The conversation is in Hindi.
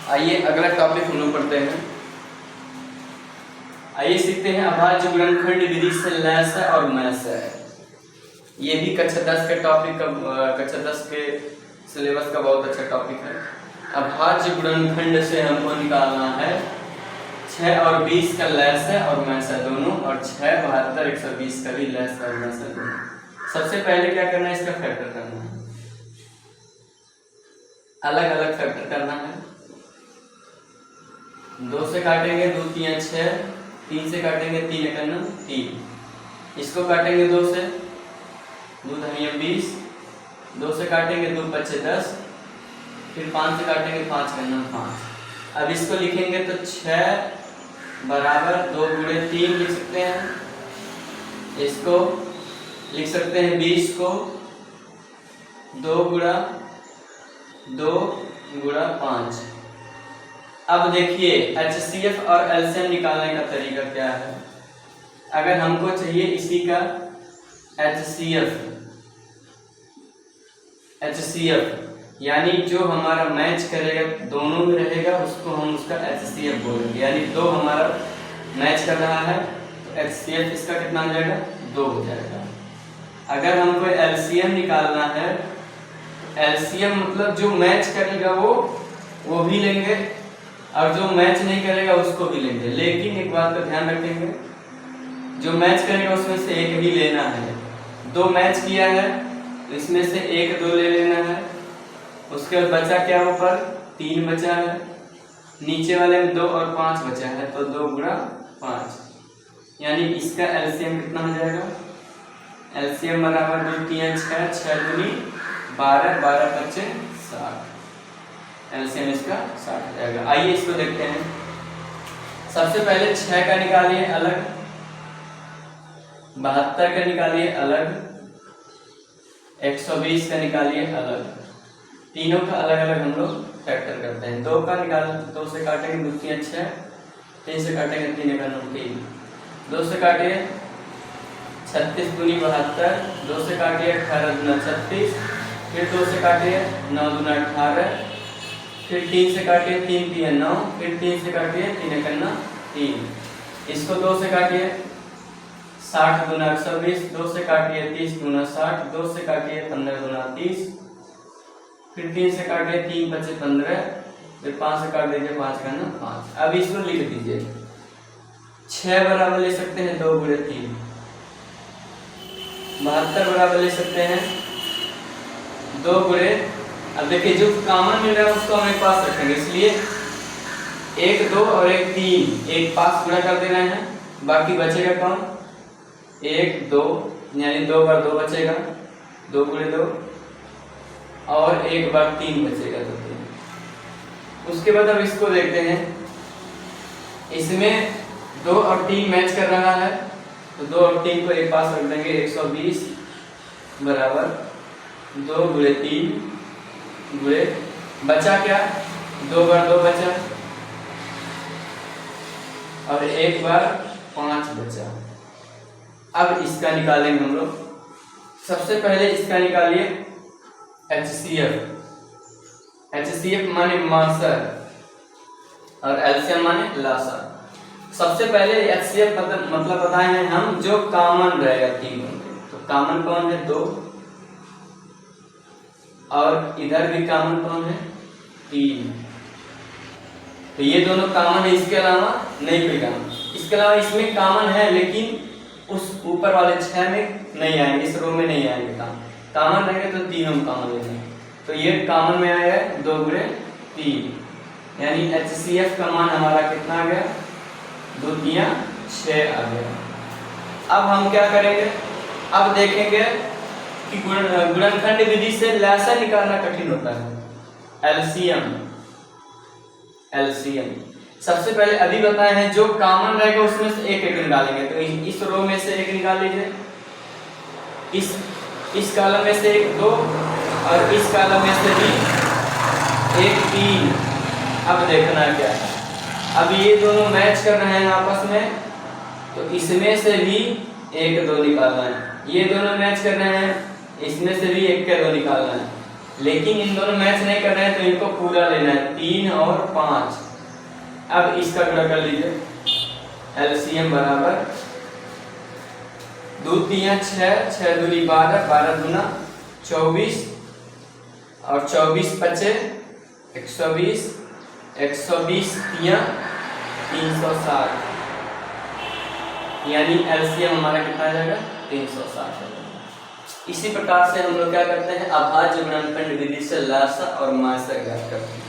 आइए अगला टॉपिक हम लोग पढ़ते हैं। आइए सीखते हैं अभाज्य गुणनखंड विधि से लैस है और मैस है। ये भी कक्षा 10 के टॉपिक का, कक्षा 10 के सिलेबस का बहुत अच्छा टॉपिक है। अभाज्य गुणनखंड से हमको निकालना है 6 और 20 का लैस है और मैस है दोनों, और 6, 72, 120 का भी लैस है और मैस है दोनों। सबसे पहले क्या करना है, इसका फैक्टर करना है, अलग अलग फैक्टर करना है। 2 से काटेंगे 2 3 6, 3 से काटेंगे 3 1 3, इसको काटेंगे 2 से, 2 2 20, 2 से काटेंगे 2 5 10, फिर 5 से काटेंगे 5 1 5। अब इसको लिखेंगे तो 6 बराबर 2 गुणे 3 लिख सकते हैं। इसको लिख सकते हैं 20 को 2 गुणा 2 गुणा 5। अब देखिए HCF और LCM निकालने का तरीका क्या है। अगर हमको चाहिए इसी का HCF यानी जो हमारा मैच करेगा दोनों में रहेगा उसको हम उसका HCF बोलेंगे। यानी 2 हमारा मैच कर रहा है तो HCF इसका कितना हो जाएगा, 2 हो जाएगा। अगर हमको LCM निकालना है, LCM मतलब जो मैच करेगा वो भी लेंगे और जो मैच नहीं करेगा उसको भी लेंगे। लेकिन एक बात का ध्यान रखेंगे, जो मैच करेगा उसमें से एक ही लेना है। 2 मैच किया है तो इसमें से 1 2 ले लेना है। उसके बाद बचा क्या, ऊपर 3 बचा है, नीचे वाले में 2 और 5 बचा है तो 2 गुणा 5। यानी इसका LCM कितना हो जाएगा, LCM बराबर 2 3 6, 6 दूनी 12, 12 5 60। LCM इसका 60 हो जाएगा। आइए इसको देखते हैं। सबसे पहले 6 का निकालिए अलग, 72 का निकालिए अलग, 120 का निकालिए अलग। तीनों का अलग अलग हम लोग फैक्टर करते हैं। 2 का निकाल, 2 से काटेंगे 2 3 6, 3 से काटेंगे 3 1 3, 2 से काटिए 36 दूनी 72, 2 से काटिए 18 दूना 36, फिर 2 से काटिए 9 दूना 18, फिर 3 से काटिए 3 3 9, फिर 3 से काटिए 3 1 3, इसको 2 से काटिए 60 दूना 120, 2 से काटिए 30 दूना 60, 2 से काटिए 15 दूना 30, फिर 3 से काटिए 3 5 15, फिर 5 से काट दीजिए 5 का 5। अब इसको लिख दीजिए 6 बराबर ले सकते हैं 2 गुणे 3, 72 बराबर ले सकते हैं 2 गुणे। अब देखिए जो कॉमन मिल रहा है उसको हम एक पास रखेंगे, इसलिए 1 2 और 1 3, एक पास गुणा कर दे रहे हैं, बाकी बचेगा कौन, 1 2, यानी 2 बार 2 बचेगा, 2 गुणे 2, और 1 बार 3 बचेगा तो 3। उसके बाद अब इसको देखते हैं, इसमें 2 और 3 मैच कर रहा है तो 2 और 3 को एक पास रख देंगे। 120 बराबर 2 गुणे 3 गुणे, बचा क्या, 2 बार 2 बचा और 1 बार 5 बचा। अब इसका निकालेंगे हम लोग। सबसे पहले इसका निकालिए HCF माने मासर और LCM माने लासर। सबसे पहले HCF मतलब बताए हैं हम जो कॉमन रहेगा तीनों में। तो कॉमन कौन है, 2, और इधर भी कॉमन कौन है, 3। तो ये दोनों कॉमन है, इसके अलावा नहीं कोई कॉमन। इसके अलावा इसमें कॉमन है लेकिन उस ऊपर वाले 6 में नहीं आएंगे, इस रो में नहीं आएंगे। कॉमन रहेंगे तो तीनों में कॉमन लेंगे। तो ये कॉमन में आया है 2 गुणे 3, यानी HCF का मान हमारा कितना आ गया, 2 3 6 आ गया। अब हम क्या करेंगे, अब देखेंगे कि गुणनखंड विधि से लैसा निकालना कठिन होता है। LCM सबसे पहले अभी बताए हैं जो कॉमन रहेगा उसमें से एक एक निकालेंगे। तो इस रो में से एक निकाल लीजिए, इस कॉलम में से 1 2 और इस कॉलम में से भी 1 3। अब देखना क्या है, अब ये दोनों मैच कर रहे हैं आपस में तो इसमें से भी 1 2 निकालना है। ये दोनों मैच कर रहे हैं, इसमें से भी 1 के 2 निकालना है। लेकिन इन दोनों मैच नहीं कर रहे हैं तो इनको पूरा लेना है, 3 और 5। अब इसका गुणा कर लीजिए, एलसीएम बराबर 2 तिया 6, 6 दूनी 12, 12 दूना 24 और 24 पचे 120, 120 तिया 360, यानी एलसीएम हमारा कितना आ जाएगा 360। इसी प्रकार से हम लोग क्या करते हैं, अभाज्य गुणनखंड विधि से लासा और मासा ज्ञात करते हैं।